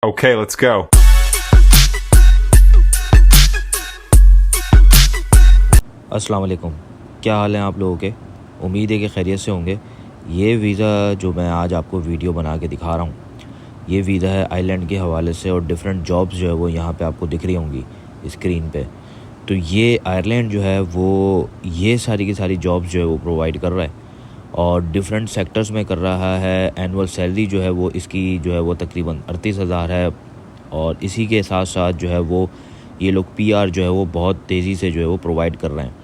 Okay, let's go. अस्सलाम वालेकुम। क्या हाल है आप लोगों के? उम्मीद है कि खैरियत से होंगे। ये वीज़ा जो मैं आज आपको वीडियो बना के दिखा रहा हूँ, ये वीज़ा है आइलैंड के हवाले से और डिफरेंट जॉब्स जो है वो यहाँ पे आपको दिख रही होंगी स्क्रीन पे। तो ये आयरलैंड जो है वो ये सारी की सारी जॉब्स जो है वो प्रोवाइड कर रहा है और डिफरेंट सेक्टर्स में कर रहा है। एनुअल सैलरी जो है वो इसकी जो है वो तकरीबन 38,000 है और इसी के साथ साथ जो है वो ये लोग पीआर जो है वो बहुत तेज़ी से जो है वो प्रोवाइड कर रहे हैं।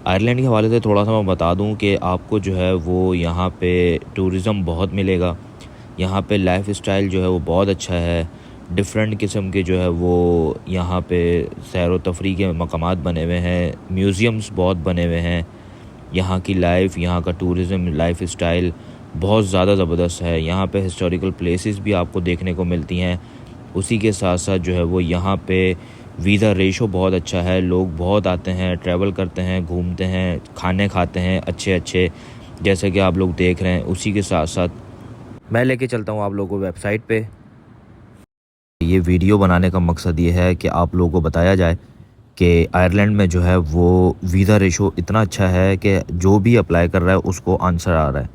आयरलैंड के हवाले से थोड़ा सा मैं बता दूं कि आपको जो है वो यहाँ पे टूरिज़म बहुत मिलेगा। यहाँ पे लाइफ स्टाइल जो है वो बहुत अच्छा है। डिफरेंट किस्म के जो है वो यहाँ पे सैर व तफरी के मकामात बने हुए हैं, म्यूज़ियम्स बहुत बने हुए हैं। यहाँ की लाइफ, यहाँ का टूरिज़म लाइफ स्टाइल बहुत ज़्यादा ज़बरदस्त है। यहाँ पे हिस्टोरिकल प्लेसेस भी आपको देखने को मिलती हैं। उसी के साथ साथ जो है वो यहाँ पे वीज़ा रेशो बहुत अच्छा है। लोग बहुत आते हैं, ट्रैवल करते हैं, घूमते हैं, खाने खाते हैं अच्छे अच्छे, जैसे कि आप लोग देख रहे हैं। उसी के साथ साथ मैं लेके चलता हूँ आप लोगों को वेबसाइट पे। ये वीडियो बनाने का मकसद ये है कि आप लोगों को बताया जाए कि आयरलैंड में जो है वो वीज़ा रेशो इतना अच्छा है कि जो भी अप्लाई कर रहा है उसको आंसर आ रहा है।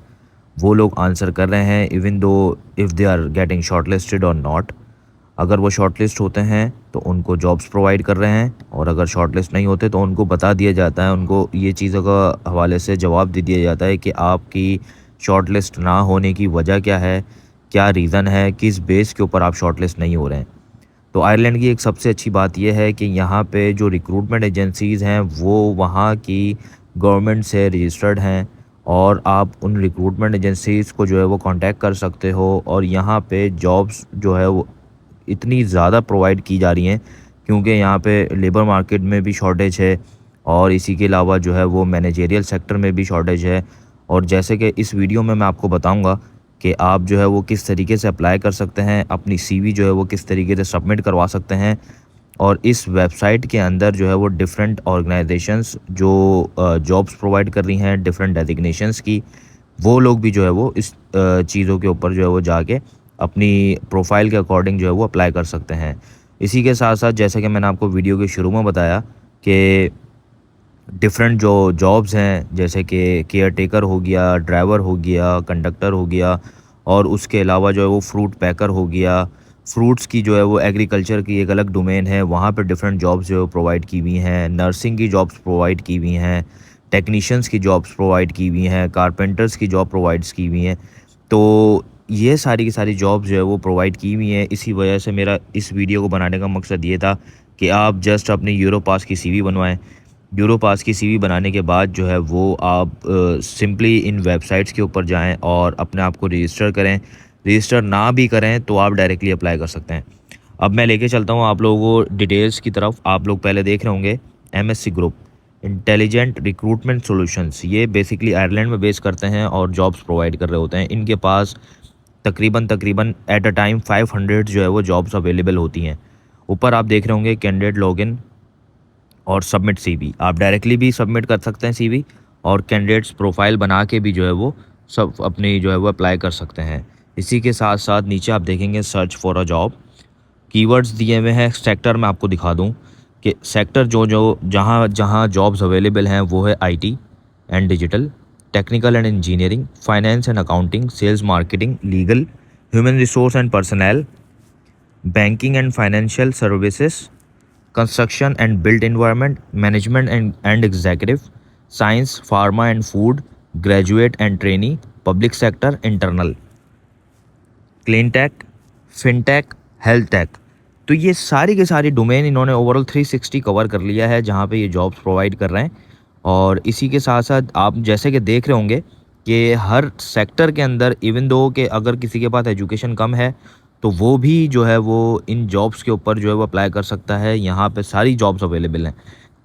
वो लोग आंसर कर रहे हैं even though if they are getting shortlisted or not. अगर वो शॉर्ट लिस्ट होते हैं तो उनको जॉब्स प्रोवाइड कर रहे हैं और अगर शॉर्ट लिस्ट नहीं होते तो उनको बता दिया जाता है, उनको ये चीज़ों का हवाले से जवाब दे दिया जाता है कि आपकी शॉर्ट लिस्ट ना होने की वजह क्या है, क्या रीज़न है, किस बेस के ऊपर आप शॉर्ट लिस्ट नहीं हो रहे हैं। तो आयरलैंड की एक सबसे अच्छी बात यह है कि यहाँ पे जो रिक्रूटमेंट एजेंसीज़ हैं वो वहाँ की गवर्नमेंट से रजिस्टर्ड हैं और आप उन रिक्रूटमेंट एजेंसीज़ को जो है वो कांटेक्ट कर सकते हो और यहाँ पे जॉब्स जो है वो इतनी ज़्यादा प्रोवाइड की जा रही हैं क्योंकि यहाँ पे लेबर मार्केट में भी शॉर्टेज है और इसी के अलावा जो है वो मैनेजेरियल सेक्टर में भी शॉर्टेज है। और जैसे कि इस वीडियो में मैं आपको बताऊंगा कि आप जो है वो किस तरीके से अप्लाई कर सकते हैं, अपनी सीवी जो है वो किस तरीके से सबमिट करवा सकते हैं। और इस वेबसाइट के अंदर जो है वो डिफरेंट ऑर्गेनाइजेशंस जो जॉब्स प्रोवाइड कर रही हैं डिफरेंट डेजिग्नेशंस की, वो लोग भी जो है वो इस चीज़ों के ऊपर जो है वो जाके अपनी प्रोफाइल के अकॉर्डिंग जो है वो अप्लाई कर सकते हैं। इसी के साथ साथ जैसे कि मैंने आपको वीडियो के शुरू में बताया कि डिफरेंट जो जॉब्स हैं जैसे कि केयर टेकर हो गया, ड्राइवर हो गया, कंडक्टर हो गया और उसके अलावा जो है वो फ्रूट पैकर हो गया। फ्रूट्स की जो है वो एग्रीकल्चर की एक अलग डोमेन है, वहाँ पे डिफरेंट जॉब्स जो है प्रोवाइड की हुई हैं। नर्सिंग की जॉब्स प्रोवाइड की हुई हैं, टेक्नीशियंस की जॉब्स प्रोवाइड की हुई हैं, कारपेंटर्स की जॉब प्रोवाइड्स की हुई हैं। तो ये सारी की सारी जॉब्स जो है वो प्रोवाइड की हुई हैं। इसी वजह से मेरा इस वीडियो को बनाने का मकसद ये था कि आप जस्ट अपनी यूरोपास की सीवी बनवाएं। यूरोपास की सीवी बनाने के बाद जो है वो आप सिंपली इन वेबसाइट्स के ऊपर जाएं और अपने आप को रजिस्टर करें। रजिस्टर ना भी करें तो आप डायरेक्टली अप्लाई कर सकते हैं। अब मैं लेके चलता हूँ आप लोगों को डिटेल्स की तरफ। आप लोग पहले देख रहे होंगे MSc group intelligent recruitment solutions, ये बेसिकली आयरलैंड में बेस करते हैं और जॉब्स प्रोवाइड कर रहे होते हैं। इनके पास तकरीबन एट अ टाइम 500 जो है वो जॉब्स अवेलेबल होती हैं। ऊपर आप देख रहे होंगे कैंडिडेट लॉगिन और सबमिट सीवी। आप डायरेक्टली भी सबमिट कर सकते हैं सीवी और कैंडिडेट्स प्रोफाइल बना के भी जो है वो सब अपनी जो है वो अप्लाई कर सकते हैं। इसी के साथ साथ नीचे आप देखेंगे search for a job, keywords दिए हुए हैं। सेक्टर में आपको दिखा दूं कि सेक्टर जो जो जहां जहां जॉब्स अवेलेबल हैं वो है IT and digital, technical and engineering, finance and accounting, sales marketing, legal, human resource and personal, banking and financial services, construction and built environment, management and executive, science, pharma and food, graduate and trainee, public sector, internal, clean tech, fintech, health tech. तो ये सारी के सारी domain इन्होंने overall 360 cover कर लिया है जहाँ पे ये जॉब्स प्रोवाइड कर रहे हैं। और इसी के साथ साथ आप जैसे कि देख रहे होंगे कि हर सेक्टर के अंदर इवन दो कि अगर किसी के पास एजुकेशन कम है तो वो भी जो है वो इन जॉब्स के ऊपर जो है वो अप्लाई कर सकता है। यहाँ पे सारी जॉब्स अवेलेबल हैं।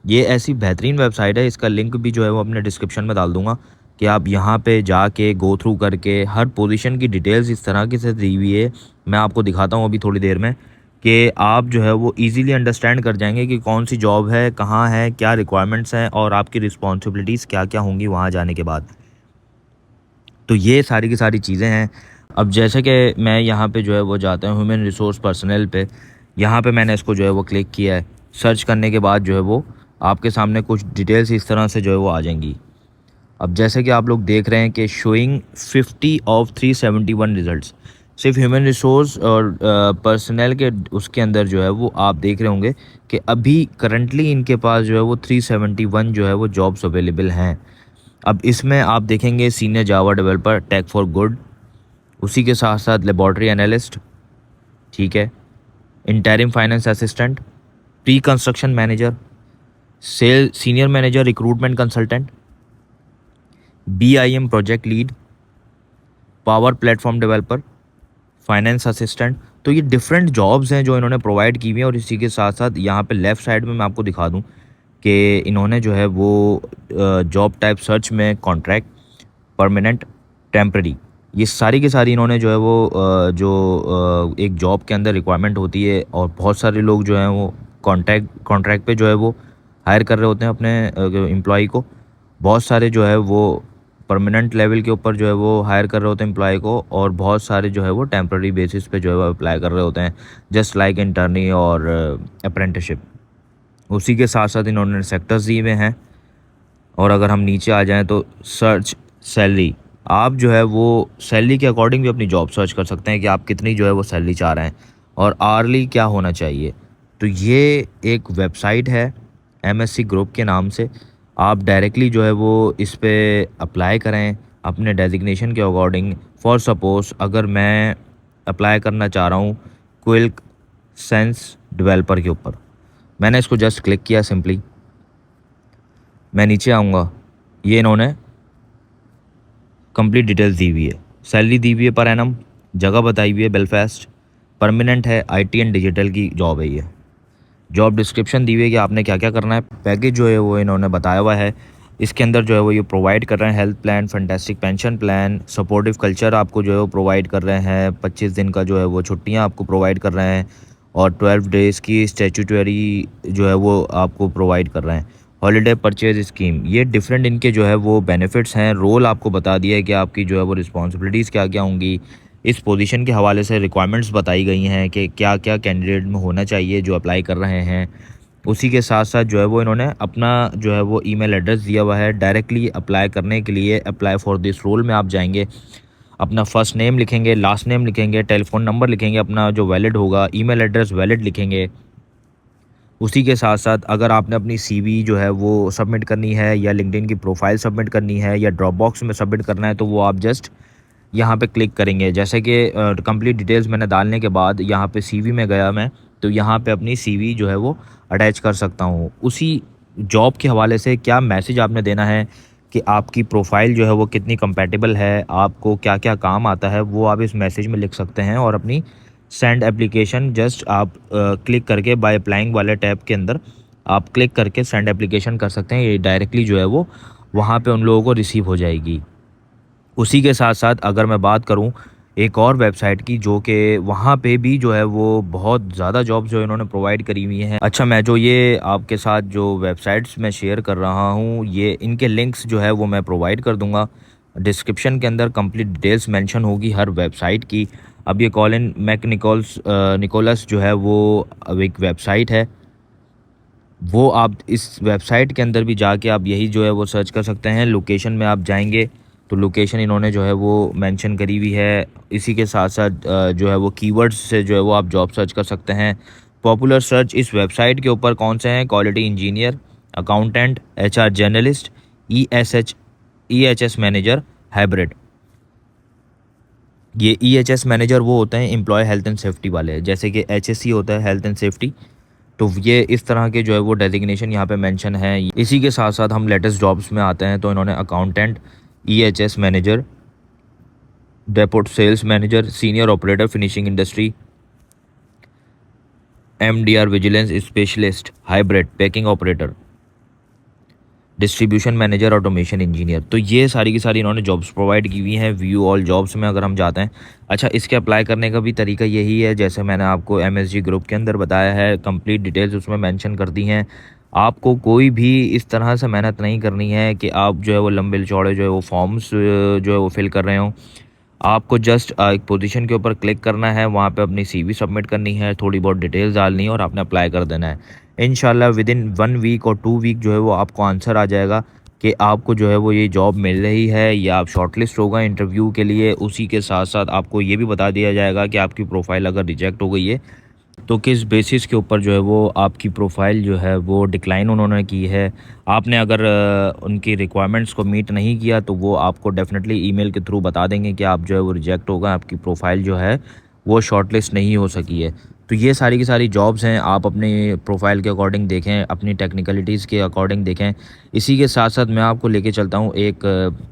ये ऐसी बेहतरीन वेबसाइट है, इसका लिंक भी जो है वो अपने डिस्क्रिप्शन में डाल दूँगा कि आप यहाँ पे जाके गो थ्रू करके हर पोजीशन की डिटेल्स इस तरह की से दी हुई है। मैं आपको दिखाता हूँ अभी थोड़ी देर में कि आप जो है वो इजीली अंडरस्टैंड कर जाएंगे कि कौन सी जॉब है, कहाँ है, क्या रिक्वायरमेंट्स हैं और आपकी रिस्पॉन्सिबिलिटीज़ क्या क्या होंगी वहाँ जाने के बाद। तो ये सारी की सारी चीज़ें हैं। अब जैसे कि मैं यहाँ पे जो है वो जाता हूँ ह्यूमन रिसोर्स पर्सनल पे, यहाँ पे मैंने इसको जो है वो क्लिक किया है। सर्च करने के बाद जो है वो आपके सामने कुछ डिटेल्स इस तरह से जो है वो आ जाएंगी। अब जैसे कि आप लोग देख रहे हैं कि शोइंग 50 ऑफ 371 रिजल्ट्स, सिर्फ ह्यूमन रिसोर्स और पर्सनल के उसके अंदर जो है वो आप देख रहे होंगे कि अभी करंटली इनके पास जो है वो 371 जो है वो जॉब्स अवेलेबल हैं। अब इसमें आप देखेंगे senior Java developer, tech for good, उसी के साथ साथ लेबॉर्ट्री एनालिस्ट, ठीक है, interim finance assistant, pre construction manager, sale senior manager recruitment consultant, BIM project lead, power platform developer, finance assistant. तो ये डिफरेंट जॉब्स हैं जो इन्होंने प्रोवाइड की हुई हैं। और इसी के साथ साथ यहाँ पे लेफ़्ट साइड में मैं आपको दिखा दूँ कि इन्होंने जो है वो जॉब टाइप सर्च में कॉन्ट्रैक्ट, परमानेंट, टेम्पररी, ये सारी की सारी इन्होंने जो है वो एक जॉब के अंदर रिक्वायरमेंट होती है और बहुत सारे लोग जो हैं वो कॉन्ट्रैक्ट पे जो है वो हायर कर रहे होते हैं अपने एम्प्लॉय को। बहुत सारे जो है वो परमानेंट लेवल के ऊपर जो है वो हायर कर रहे होते हैं एम्प्लॉय को, और बहुत सारे जो है वो टेम्पररी बेसिस पे जो है वो अप्लाई कर रहे होते हैं, जस्ट लाइक इंटर्नी और अप्रेंटिसशिप। उसी के साथ साथ इन्होंने सेक्टर्स दिए हुए हैं। और अगर हम नीचे आ जाएं तो सर्च सैलरी, आप जो है वो सैलरी के अकॉर्डिंग भी अपनी जॉब सर्च कर सकते हैं कि आप कितनी जो है वो सैलरी चाह रहे हैं और आर्ली क्या होना चाहिए। तो ये एक वेबसाइट है MSC ग्रुप के नाम से, आप डायरेक्टली जो है वो इस पर अप्लाई करें अपने डेजिग्नेशन के अकॉर्डिंग। फॉर सपोज़ अगर मैं अप्लाई करना चाह रहा हूँ क्विक सेंस डेवलपर के ऊपर, मैंने इसको जस्ट क्लिक किया सिंपली, मैं नीचे आऊँगा, ये इन्होंने कंप्लीट डिटेल्स दी हुई है, सैलरी दी हुई है पर एनम, जगह बताई हुई है बेलफास्ट, परमानेंट है, IT एंड डिजिटल की जॉब है ये। जॉब डिस्क्रिप्शन दी हुई है कि आपने क्या क्या करना है, पैकेज जो है वो इन्होंने बताया हुआ है। इसके अंदर जो है वो ये प्रोवाइड कर रहे हैं health plan, fantastic pension plan, supportive culture आपको जो है वो प्रोवाइड कर रहे हैं, 25 दिन का जो है वो छुट्टियाँ आपको प्रोवाइड कर रहे हैं और 12 डेज़ की स्टैट्यूटरी जो है वो आपको प्रोवाइड कर रहे हैं। हॉलीडे परचेज स्कीम, ये डिफरेंट इनके जो है वो बेनिफिट्स हैं। रोल आपको बता दिया है कि आपकी जो है वो रिस्पॉन्सिबिलिटीज़ क्या क्या होंगी। इस पोजीशन के हवाले से रिक्वायरमेंट्स बताई गई हैं कि क्या क्या कैंडिडेट में होना चाहिए जो अप्लाई कर रहे हैं। उसी के साथ साथ जो है वो इन्होंने अपना जो है वो ईमेल एड्रेस दिया हुआ है डायरेक्टली अप्लाई करने के लिए। अप्लाई फॉर दिस रोल में आप जाएंगे, अपना फर्स्ट नेम लिखेंगे, लास्ट नेम लिखेंगे, टेलीफोन नंबर लिखेंगे अपना जो वैलिड होगा, ईमेल एड्रेस वैलिड लिखेंगे। उसी के साथ साथ अगर आपने अपनी CV जो है वो सबमिट करनी है या लिंक्डइन की प्रोफाइल सबमिट करनी है या ड्रॉपबॉक्स में सबमिट करना है तो वो आप जस्ट यहाँ पे क्लिक करेंगे। जैसे कि कंप्लीट डिटेल्स मैंने डालने के बाद यहाँ पे CV में गया मैं, तो यहाँ पे अपनी CV जो है वो अटैच कर सकता हूँ। उसी जॉब के हवाले से क्या मैसेज आपने देना है कि आपकी प्रोफाइल जो है वो कितनी कंपैटिबल है, आपको क्या क्या काम आता है, वो आप इस मैसेज में लिख सकते हैं। और अपनी सेंड एप्लीकेशन जस्ट आप क्लिक करके बाय अप्लाइंग वाले टैब के अंदर आप क्लिक करके सेंड एप्लीकेशन कर सकते हैं। ये डायरेक्टली जो है वो वहाँ पे उन लोगों को रिसीव हो जाएगी। उसी के साथ साथ अगर मैं बात करूँ एक और वेबसाइट की, जो कि वहाँ पे भी जो है वो बहुत ज़्यादा जॉब्स जो इन्होंने प्रोवाइड करी हुई हैं। अच्छा, मैं जो ये आपके साथ जो वेबसाइट्स मैं शेयर कर रहा हूँ, ये इनके लिंक्स जो है वो मैं प्रोवाइड कर दूँगा डिस्क्रिप्शन के अंदर। कंप्लीट डिटेल्स मेंशन होगी हर वेबसाइट की। अब ये कॉलिन निकोलस जो है वो अब एक वेबसाइट है, वो आप इस वेबसाइट के अंदर भी जाके आप यही जो है वो सर्च कर सकते हैं। लोकेशन में आप जाएंगे तो लोकेशन इन्होंने जो है वो मेंशन करी हुई है। इसी के साथ साथ जो है वो कीवर्ड्स से जो है वो आप जॉब सर्च कर सकते हैं। पॉपुलर सर्च इस वेबसाइट के ऊपर कौन से हैं, quality engineer, accountant, HR journalist, EHS manager, hybrid. ये EHS मैनेजर वो होते हैं एम्प्लॉय हेल्थ एंड सेफ्टी वाले, जैसे कि HSC होता है हेल्थ एंड सेफ्टी। तो ये इस तरह के जो है वो डेजिग्नेशन यहाँ पे मेंशन है। इसी के साथ साथ हम लेटेस्ट जॉब्स में आते हैं तो इन्होंने accountant, EHS manager, depot sales manager, senior operator finishing industry, MDR vigilance specialist, hybrid packing operator, distribution manager, automation engineer. तो ये सारी की सारी इन्होंने जॉब्स प्रोवाइड की हुई हैं। व्यू ऑल जॉब्स में अगर हम जाते हैं, अच्छा, इसके अप्लाई करने का भी तरीका यही है जैसे मैंने आपको MSG ग्रुप के अंदर बताया है। कंप्लीट डिटेल्स उसमें मेंशन कर दी हैं। आपको कोई भी इस तरह से मेहनत नहीं करनी है कि आप जो है वो लंबे चौड़े जो है वो फॉर्म्स जो है वो फिल कर रहे हो। आपको जस्ट एक पोजीशन के ऊपर क्लिक करना है, वहाँ पे अपनी सीवी सबमिट करनी है, थोड़ी बहुत डिटेल्स डालनी है और आपने अप्लाई कर देना है। इंशाल्लाह विदिन 1 वीक और 2 वीक जो है वो आपको आंसर आ जाएगा कि आपको जो है वो ये जॉब मिल रही है या आप शॉर्टलिस्ट होगा इंटरव्यू के लिए। उसी के साथ साथ आपको ये भी बता दिया जाएगा कि आपकी प्रोफाइल अगर रिजेक्ट हो गई है तो किस बेसिस के ऊपर जो है वो आपकी प्रोफाइल जो है वो डिक्लाइन उन्होंने की है। आपने अगर उनकी रिक्वायरमेंट्स को मीट नहीं किया तो वो आपको डेफिनेटली ईमेल के थ्रू बता देंगे कि आप जो है वो रिजेक्ट होगा, आपकी प्रोफाइल जो है वो शॉर्टलिस्ट नहीं हो सकी है। तो ये सारी की सारी जॉब्स हैं, आप अपनी प्रोफाइल के अकॉर्डिंग देखें, अपनी टेक्निकलिटीज़ के अकॉर्डिंग देखें। इसी के साथ साथ मैं आपको लेके चलता हूँ एक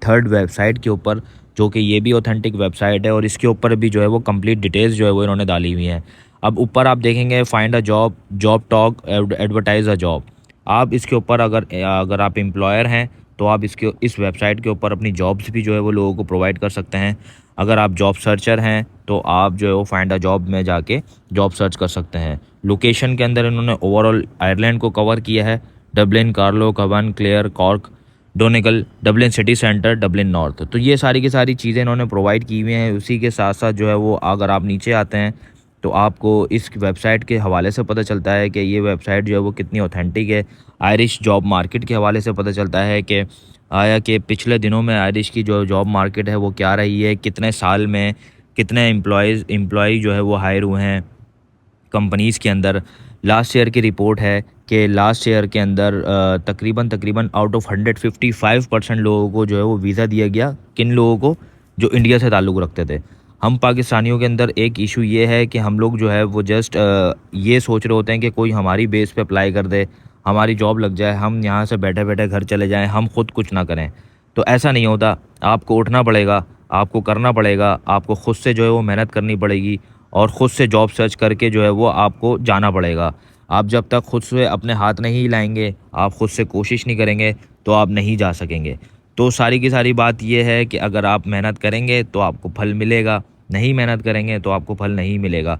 थर्ड वेबसाइट के ऊपर, जो कि ये भी ऑथेंटिक वेबसाइट है और इसके ऊपर भी जो है वो कंप्लीट डिटेल्स जो है वो इन्होंने डाली हुई हैं। अब ऊपर आप देखेंगे find a job, job talk, advertise a job. आप इसके ऊपर अगर अगर आप एम्प्लॉयर हैं तो आप इस वेबसाइट के ऊपर अपनी जॉब्स भी जो है वो लोगों को प्रोवाइड कर सकते हैं। अगर आप जॉब सर्चर हैं तो आप जो है वो फाइंड अ जॉब में जाके जॉब सर्च कर सकते हैं। लोकेशन के अंदर इन्होंने ओवरऑल आयरलैंड को कवर किया है, Dublin, Carlow, Cavan, Clare, Cork, Donegal, Dublin city centre, Dublin north. तो ये सारी की सारी चीज़ें इन्होंने प्रोवाइड की हुई हैं। उसी के साथ साथ जो है वो अगर आप नीचे आते हैं तो आपको इस वेबसाइट के हवाले से पता चलता है कि ये वेबसाइट जो है वो कितनी ऑथेंटिक है। आयरिश जॉब मार्केट के हवाले से पता चलता है कि आया कि पिछले दिनों में आयरिश की जो जॉब मार्केट है वो क्या रही है, कितने साल में कितने एम्प्लॉय जो है वो हायर हुए हैं कंपनीज़ के अंदर। लास्ट ईयर की रिपोर्ट है कि लास्ट ईयर के अंदर तकरीबन आउट ऑफ 155% लोगों को जो है वो वीज़ा दिया गया। किन लोगों को? जो इंडिया से ताल्लुक़ रखते थे। हम पाकिस्तानियों के अंदर एक इशू ये है कि हम लोग जो है वो जस्ट ये सोच रहे होते हैं कि कोई हमारी बेस पे अप्लाई कर दे, हमारी जॉब लग जाए, हम यहाँ से बैठे बैठे घर चले जाएं, हम खुद कुछ ना करें। तो ऐसा नहीं होता। आपको उठना पड़ेगा, आपको करना पड़ेगा, आपको खुद से जो है वो मेहनत करनी पड़ेगी और ख़ुद से जॉब सर्च करके जो है वो आपको जाना पड़ेगा। आप जब तक खुद से अपने हाथ नहीं हिलाएंगे, आप खुद से कोशिश नहीं करेंगे तो आप नहीं जा सकेंगे। तो सारी की सारी बात ये है कि अगर आप मेहनत करेंगे तो आपको फल मिलेगा, नहीं मेहनत करेंगे तो आपको फल नहीं मिलेगा।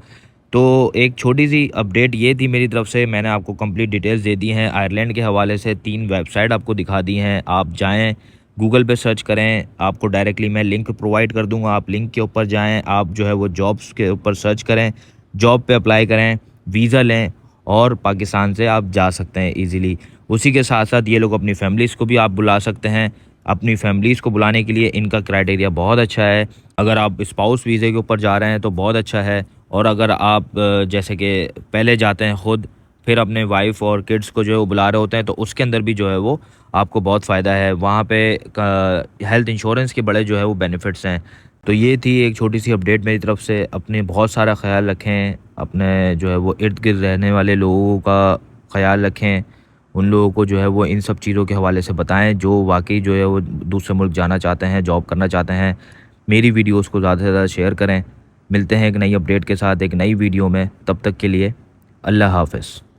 तो एक छोटी सी अपडेट ये थी मेरी तरफ से, मैंने आपको कंप्लीट डिटेल्स दे दी हैं। आयरलैंड के हवाले से 3 वेबसाइट आपको दिखा दी हैं। आप जाएँ, गूगल पे सर्च करें, आपको डायरेक्टली मैं लिंक प्रोवाइड कर दूंगा। आप लिंक के ऊपर जाएँ, आप जो है वो जॉब्स के ऊपर सर्च करें, जॉब पे अप्लाई करें, वीज़ा लें और पाकिस्तान से आप जा सकते हैं ईज़िली। उसी के साथ साथ ये लोग अपनी फैमिलीज़ को भी आप बुला सकते हैं। अपनी फैमिलीज़ को बुलाने के लिए इनका क्राइटेरिया बहुत अच्छा है। अगर आप स्पाउस वीज़े के ऊपर जा रहे हैं तो बहुत अच्छा है। और अगर आप जैसे कि पहले जाते हैं ख़ुद, फिर अपने वाइफ और किड्स को जो है वो बुला रहे होते हैं, तो उसके अंदर भी जो है वो आपको बहुत फ़ायदा है। वहाँ पे हेल्थ इंश्योरेंस के बड़े जो है वो बेनिफिट्स हैं। तो ये थी एक छोटी सी अपडेट मेरी तरफ से। अपने बहुत सारा ख्याल रखें, अपने जो है वो इर्द गिर्द रहने वाले लोगों का ख्याल रखें। उन लोगों को जो है वो इन सब चीज़ों के हवाले से बताएं जो वाकई जो है वो दूसरे मुल्क जाना चाहते हैं, जॉब करना चाहते हैं। मेरी वीडियोस को ज़्यादा से ज़्यादा शेयर करें। मिलते हैं एक नई अपडेट के साथ एक नई वीडियो में, तब तक के लिए अल्लाह हाफ़िज़।